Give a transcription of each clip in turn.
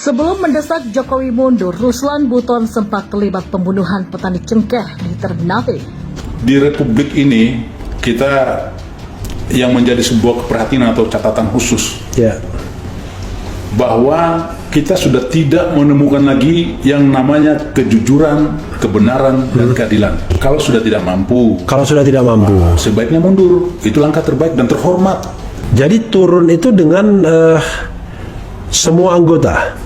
Sebelum mendesak Jokowi mundur, Ruslan Buton sempat terlibat pembunuhan petani cengkeh di Ternate. Di Republik ini, kita yang menjadi sebuah keperhatian atau catatan khusus, bahwa kita sudah tidak menemukan lagi yang namanya kejujuran, kebenaran, dan keadilan. Kalau sudah tidak mampu, sebaiknya mundur. Itu langkah terbaik dan terhormat. Jadi turun itu dengan semua anggota.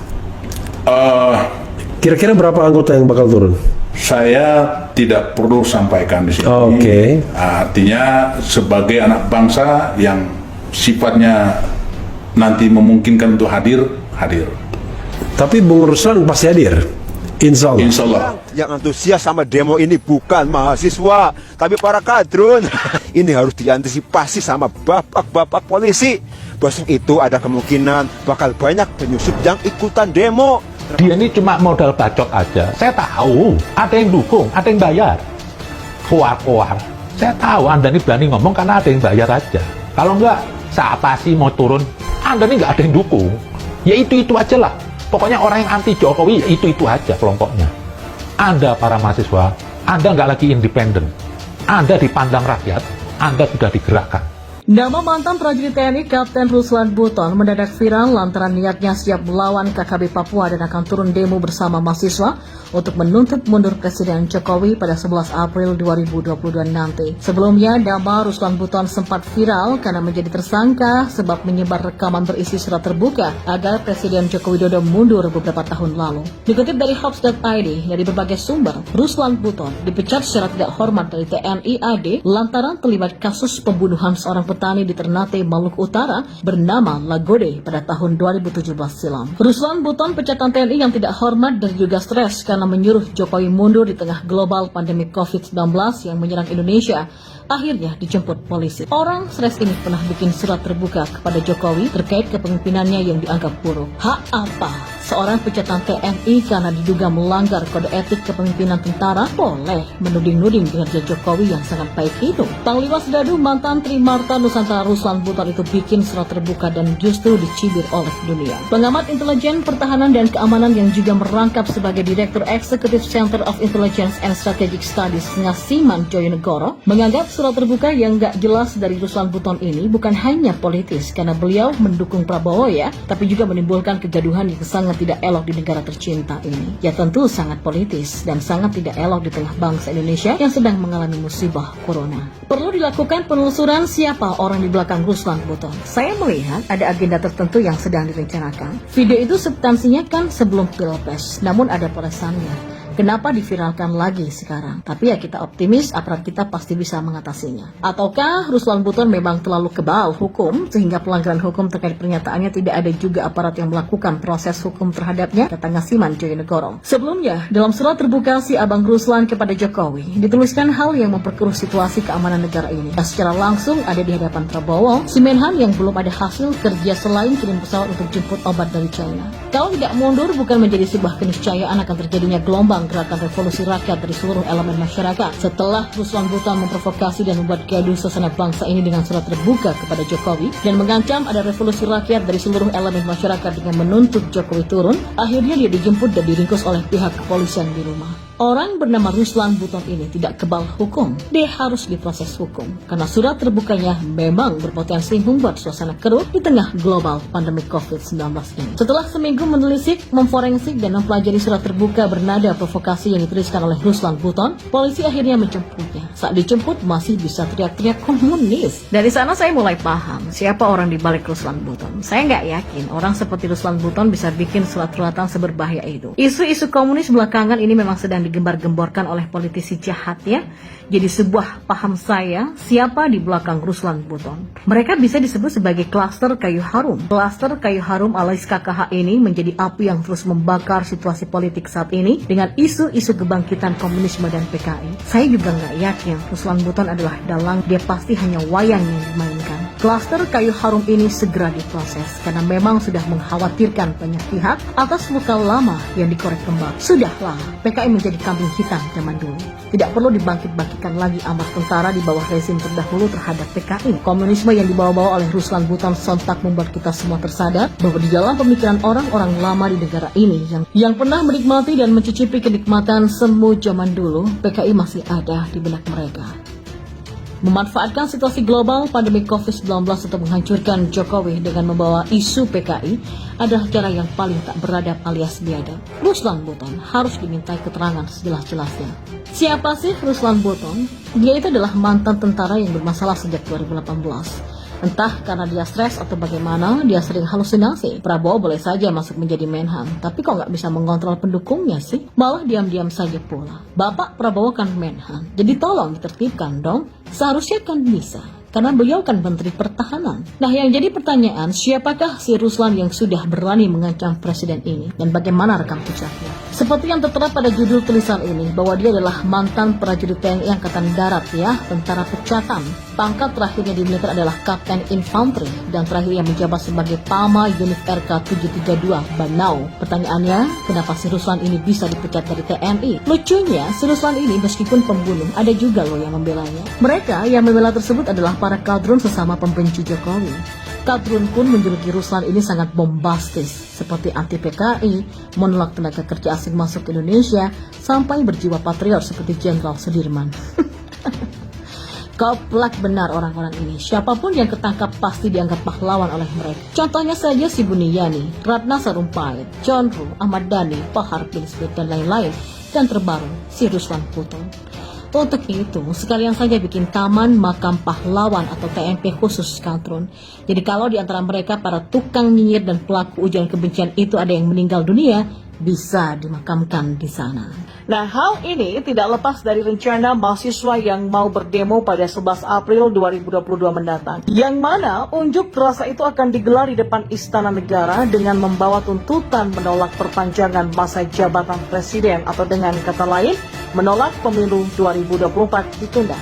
Kira-kira berapa anggota yang bakal turun? Saya tidak perlu sampaikan di sini. Artinya sebagai anak bangsa yang sifatnya nanti memungkinkan untuk hadir. Tapi Bung Ruslan pasti hadir. Insya Allah. Yang antusias sama demo ini bukan mahasiswa, tapi para kadrun. Ini harus diantisipasi sama bapak-bapak polisi. Bahwa itu ada kemungkinan bakal banyak penyusup yang ikutan demo. Dia ini cuma modal bacot aja. Saya tahu, ada yang dukung, ada yang bayar. Koar-koar. Saya tahu Anda ini berani ngomong karena ada yang bayar aja. Kalau enggak, siapa sih mau turun? Anda ini nggak ada yang dukung. Ya itu aja lah. Pokoknya orang yang anti Jokowi, ya itu aja kelompoknya. Anda para mahasiswa, Anda nggak lagi independen. Anda dipandang rakyat, Anda sudah digerakkan. Nama mantan prajurit TNI Kapten Ruslan Buton mendadak viral lantaran niatnya siap melawan KKB Papua dan akan turun demo bersama mahasiswa untuk menuntut mundur Presiden Jokowi pada 11 April 2022 nanti. Sebelumnya, nama Ruslan Buton sempat viral karena menjadi tersangka sebab menyebar rekaman berisi surat terbuka agar Presiden Joko Widodo mundur beberapa tahun lalu. Dikutip dari Hops.id, dari berbagai sumber, Ruslan Buton dipecat secara tidak hormat dari TNI AD lantaran terlibat kasus pembunuhan seorang petani di Ternate, Maluku Utara bernama Lagode pada tahun 2017 silam. Ruslan Buton pecatan TNI yang tidak hormat dan juga stres karena menyuruh Jokowi mundur di tengah global pandemi COVID-19 yang menyerang Indonesia, akhirnya dijemput polisi. Orang stres ini pernah bikin surat terbuka kepada Jokowi terkait kepemimpinannya yang dianggap buruk. Hak apa seorang pecatan TNI karena diduga melanggar kode etik kepemimpinan tentara boleh menuding-nuding kinerja Jokowi yang sangat baik itu? Panglima Sedadu mantan Trimarta Nusantara Ruslan Buton itu bikin surat terbuka dan justru dicibir oleh dunia. Pengamat intelijen pertahanan dan keamanan yang juga merangkap sebagai Direktur Eksekutif Center of Intelligence and Strategic Studies Ngasiman Joyonegoro menganggap surat terbuka yang gak jelas dari Ruslan Buton ini bukan hanya politis karena beliau mendukung Prabowo tapi juga menimbulkan kegaduhan yang sangat tidak elok di negara tercinta ini. Ya tentu sangat politis dan sangat tidak elok di tengah bangsa Indonesia yang sedang mengalami musibah corona. Perlu dilakukan penelusuran siapa orang di belakang Ruslan Buton. Saya melihat ada agenda tertentu yang sedang direncanakan. Video itu substansinya kan sebelum Pilpres, namun ada polesannya. Kenapa diviralkan lagi sekarang? Tapi ya kita optimis aparat kita pasti bisa mengatasinya. Ataukah Ruslan Buton memang terlalu kebal hukum sehingga pelanggaran hukum terkait pernyataannya tidak ada juga aparat yang melakukan proses hukum terhadapnya? Kata Ngasiman Joyonegoro. Sebelumnya, dalam surat terbuka si Abang Ruslan kepada Jokowi, dituliskan hal yang memperkeruh situasi keamanan negara ini. Dan secara langsung ada di hadapan Prabowo, si Menhan yang belum ada hasil kerja selain kirim pesawat untuk jemput obat dari China. Kalau tidak mundur bukan menjadi sebuah keniscayaan akan terjadinya gelombang gerakan revolusi rakyat dari seluruh elemen masyarakat. Setelah Ruslan Buton memprovokasi dan membuat gaduh suasana bangsa ini dengan surat terbuka kepada Jokowi dan mengancam ada revolusi rakyat dari seluruh elemen masyarakat dengan menuntut Jokowi turun, akhirnya dia dijemput dan diringkus oleh pihak kepolisian di rumah. Orang bernama Ruslan Buton ini tidak kebal hukum. Dia harus diproses hukum karena surat terbukanya memang berpotensi membuat suasana keruh di tengah global pandemi COVID-19 ini. Setelah seminggu menelisik, memforensik, dan mempelajari surat terbuka bernada provokasi yang dituliskan oleh Ruslan Buton, polisi akhirnya menjemputnya. Saat dijemput masih bisa teriak-teriak komunis. Dari sana saya mulai paham siapa orang di balik Ruslan Buton. Saya nggak yakin orang seperti Ruslan Buton bisa bikin surat-suratan seberbahaya itu. Isu-isu komunis belakangan ini memang sedang digembar-gemborkan oleh politisi jahat ya. Jadi sebuah paham saya siapa di belakang Ruslan Buton. Mereka bisa disebut sebagai klaster kayu harum. Klaster kayu harum alias KKH ini menjadi api yang terus membakar situasi politik saat ini dengan isu-isu kebangkitan komunisme dan PKI. Saya juga nggak yakin Ruslan Buton adalah dalang, dia pasti hanya wayang yang dimainkan. Klaster kayu harum ini segera diproses karena memang sudah mengkhawatirkan banyak pihak atas luka lama yang dikorek kembali. Sudahlah, PKI menjadi kambing hitam zaman dulu. Tidak perlu dibangkit-bangkitkan lagi amat tentara di bawah rezim terdahulu terhadap PKI. Komunisme yang dibawa-bawa oleh Ruslan Buton sontak membuat kita semua tersadar bahwa di dalam pemikiran orang-orang lama di negara ini yang pernah menikmati dan mencicipi kenikmatan semu zaman dulu, PKI masih ada di benak mereka. Memanfaatkan situasi global pandemi COVID-19 untuk menghancurkan Jokowi dengan membawa isu PKI adalah cara yang paling tak beradab alias biadab. Ruslan Buton harus dimintai keterangan sejelas-jelasnya. Siapa sih Ruslan Buton? Dia itu adalah mantan tentara yang bermasalah sejak 2018. Entah karena dia stres atau bagaimana, dia sering halusinasi. Prabowo boleh saja masuk menjadi Menhan, tapi kok nggak bisa mengontrol pendukungnya sih? Malah diam-diam saja pula. Bapak Prabowo kan Menhan, jadi tolong ditertibkan dong. Seharusnya kan bisa, karena beliau kan Menteri Pertahanan. Nah, yang jadi pertanyaan, siapakah si Ruslan yang sudah berani mengancam presiden ini? Dan bagaimana rekam jejaknya? Seperti yang tertera pada judul tulisan ini, bahwa dia adalah mantan prajurit TNI Angkatan Darat ya, tentara pecatan. Pangkat terakhirnya di militer adalah Kapten Infanteri, dan terakhir yang menjabat sebagai Pama Unit RK 732 Banau. Pertanyaannya, kenapa si Ruslan ini bisa dipecat dari TNI? Lucunya, si Ruslan ini meskipun pembunuh, ada juga loh yang membelanya. Mereka yang membela tersebut adalah para kadrun sesama pembenci Jokowi. Kadrun pun menjuluki Ruslan ini sangat bombastis, seperti anti PKI, menolak tenaga kerja asing masuk ke Indonesia, sampai berjiwa patriot seperti Jenderal Sudirman. Koplak benar orang-orang ini. Siapapun yang ketangkap pasti dianggap pahlawan oleh mereka. Contohnya saja si Buniyani, Ratna Sarumpait, John Ruh, Ahmad Dhani, Bahar bin Smith, dan lain-lain. Dan terbaru, si Ruslan Buton. Untuk itu, sekalian saja bikin taman makam pahlawan atau TMP khusus kadrun. Jadi kalau di antara mereka para tukang nyinyir dan pelaku ujaran kebencian itu ada yang meninggal dunia, bisa dimakamkan di sana. Nah, hal ini tidak lepas dari rencana mahasiswa yang mau berdemo pada 11 April 2022 mendatang. Yang mana unjuk rasa itu akan digelar di depan Istana Negara dengan membawa tuntutan menolak perpanjangan masa jabatan presiden atau dengan kata lain, menolak pemilu 2024 ditunda.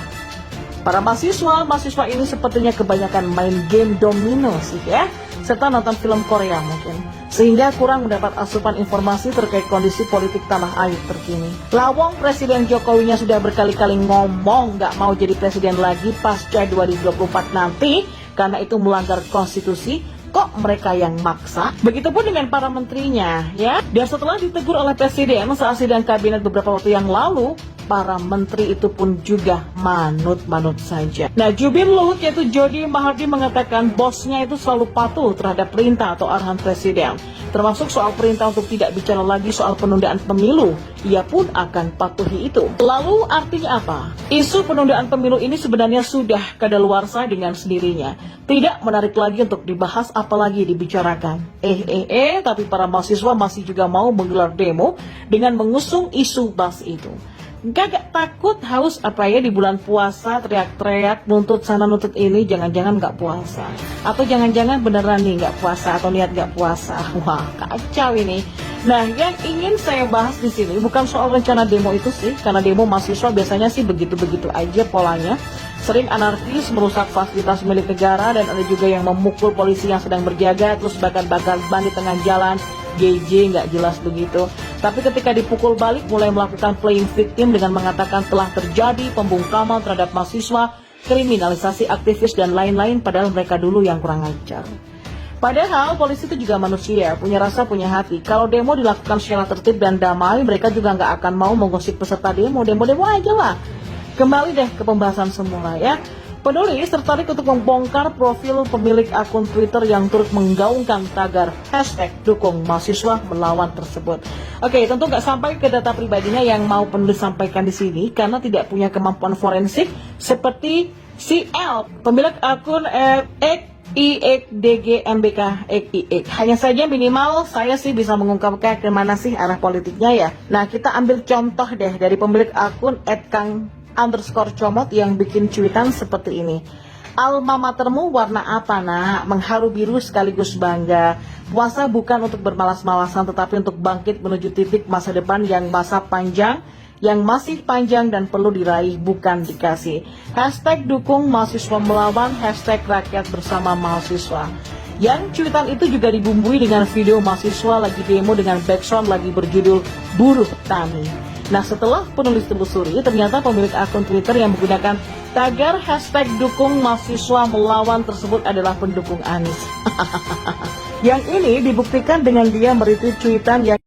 Para mahasiswa ini sepertinya kebanyakan main game domino sih ya, serta nonton film Korea mungkin, sehingga kurang mendapat asupan informasi terkait kondisi politik tanah air terkini. Lawang Presiden Jokowinya sudah berkali-kali ngomong nggak mau jadi presiden lagi pasca 2024 nanti karena itu melanggar konstitusi. Kok mereka yang maksa? Begitupun dengan para menterinya, ya. Dan setelah ditegur oleh presiden saat sidang kabinet beberapa waktu yang lalu, para menteri itu pun juga manut-manut saja. Nah, Jubir Luhut yaitu Jody Mahardi mengatakan bosnya itu selalu patuh terhadap perintah atau arahan presiden. Termasuk soal perintah untuk tidak bicara lagi soal penundaan pemilu. Ia pun akan patuhi itu. Lalu artinya apa? Isu penundaan pemilu ini sebenarnya sudah kadaluarsa dengan sendirinya. Tidak menarik lagi untuk dibahas apalagi dibicarakan. Tapi para mahasiswa masih juga mau menggelar demo dengan mengusung isu bas itu. Gak takut haus apa ya di bulan puasa teriak-teriak nuntut sana nuntut ini, jangan-jangan gak puasa atau jangan-jangan beneran nih gak puasa atau niat gak puasa. Wah, kacau ini. Nah, yang ingin saya bahas di sini bukan soal rencana demo itu sih, karena demo mahasiswa biasanya sih begitu-begitu aja polanya. Sering anarkis, merusak fasilitas milik negara, dan ada juga yang memukul polisi yang sedang berjaga, terus bahkan bakar ban di tengah jalan. GJ nggak jelas begitu. Tapi ketika dipukul balik mulai melakukan playing victim dengan mengatakan telah terjadi pembungkaman terhadap mahasiswa, kriminalisasi aktivis dan lain-lain, padahal mereka dulu yang kurang ajar. Padahal polisi itu juga manusia, punya rasa, punya hati. Kalau demo dilakukan secara tertib dan damai, mereka juga nggak akan mau mengusik peserta demo aja lah. Kembali deh ke pembahasan semula ya. Penulis tertarik untuk membongkar profil pemilik akun Twitter yang turut menggaungkan tagar #dukung mahasiswa melawan tersebut. Oke, tentu nggak sampai ke data pribadinya yang mau penulis sampaikan di sini karena tidak punya kemampuan forensik seperti si L, pemilik akun IEKDGMBK. Hanya saja minimal saya sih bisa mengungkapkan kemana sih arah politiknya ya. Nah, kita ambil contoh deh dari pemilik akun @kang_comot yang bikin cuitan seperti ini. Alma matermu warna apa nak? Mengharu biru sekaligus bangga. Puasa bukan untuk bermalas-malasan tetapi untuk bangkit menuju titik masa depan yang masa panjang yang masih panjang dan perlu diraih bukan dikasih. Hashtag dukung mahasiswa melawan, hashtag rakyat bersama mahasiswa. Yang cuitan itu juga dibumbui dengan video mahasiswa lagi demo dengan background lagi berjudul Buruh Tani. Nah, setelah penulis telusuri, ternyata pemilik akun Twitter yang menggunakan tagar hashtag dukung mahasiswa melawan tersebut adalah pendukung Anies. Yang ini dibuktikan dengan dia meretweet cuitan yang